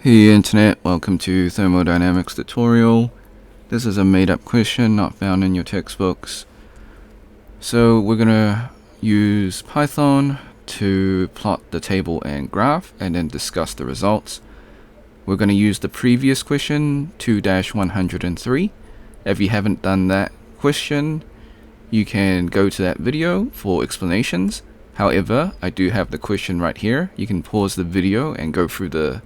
Hey Internet, welcome to Thermodynamics tutorial. This is a made-up question not found in your textbooks. So we're gonna use Python to plot the table and graph and then discuss the results. We're gonna use the previous question 2-103. If you haven't done that question, you can go to that video for explanations. However, I do have the question right here. You can pause the video and go through the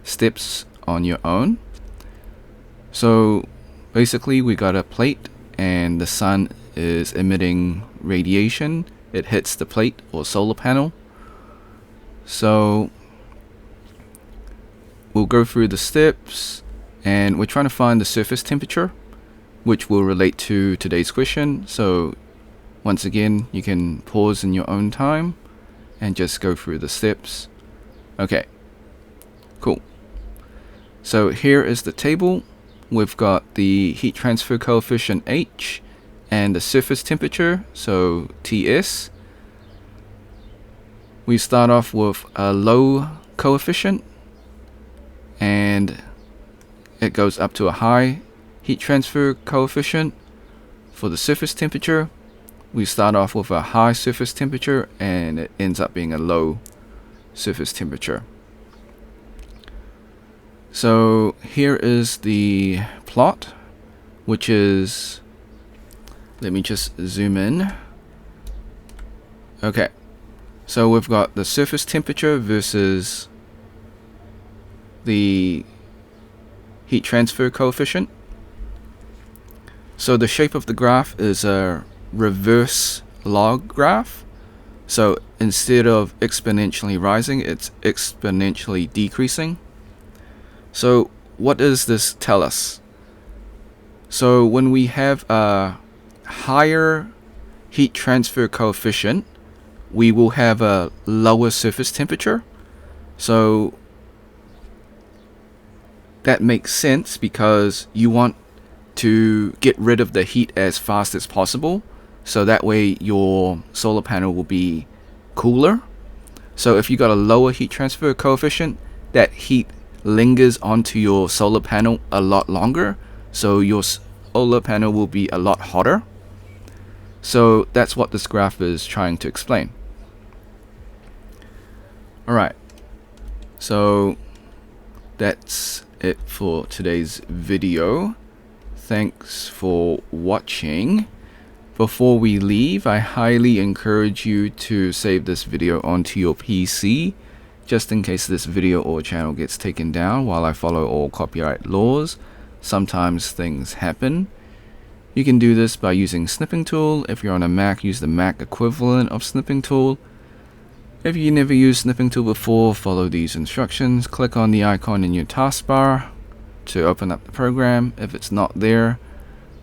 steps on your own. So basically we got a plate and the sun is emitting radiation. It hits the plate or solar panel. So we'll go through the steps and we're trying to find the surface temperature, which will relate to today's question. So once again, you can pause in your own time and just go through the steps. Okay, cool. So here is the table. We've got the heat transfer coefficient H and the surface temperature, so TS. We start off with a low coefficient and it goes up to a high heat transfer coefficient. For the surface temperature, we start off with a high surface temperature and it ends up being a low surface temperature. So here is the plot, which is, let me just zoom in. Okay, so we've got the surface temperature versus the heat transfer coefficient. So the shape of the graph is a reverse log graph. So instead of exponentially rising, it's exponentially decreasing. So what does this tell us? So when we have a higher heat transfer coefficient, we will have a lower surface temperature. So that makes sense because you want to get rid of the heat as fast as possible. So that way your solar panel will be cooler. So if you got a lower heat transfer coefficient, that heat lingers onto your solar panel a lot longer, so your solar panel will be a lot hotter. So that's what this graph is trying to explain. Alright, so that's it for today's video. Thanks for watching. Before we leave, I highly encourage you to save this video onto your PC, just in case this video or channel gets taken down while I follow all copyright laws. Sometimes things happen. You can do this by using snipping tool. If you're on a Mac, use the Mac equivalent of snipping tool. If you never used snipping tool before, follow these instructions. Click on the icon in your taskbar to open up the program. If it's not there,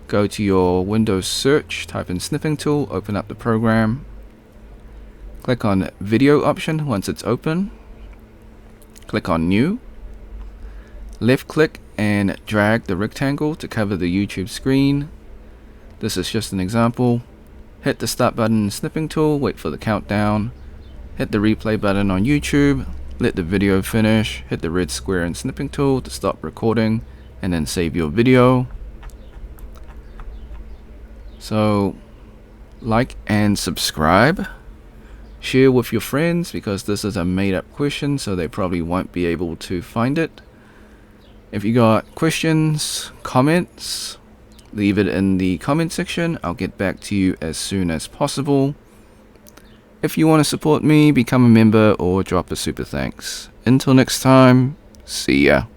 go to your Windows search, type in snipping tool, open up the program. Click on video option once it's open. Click on new. Left click and drag the rectangle to cover the YouTube screen. This is just an example. Hit the start button in snipping tool, wait for the countdown. Hit the replay button on YouTube, let the video finish, hit the red square in snipping tool to stop recording, and then save your video. So like and subscribe. Share with your friends because this is a made-up question, so they probably won't be able to find it. If you got questions, comments, leave it in the comment section. I'll get back to you as soon as possible. If you want to support me, become a member or drop a super thanks. Until next time, see ya.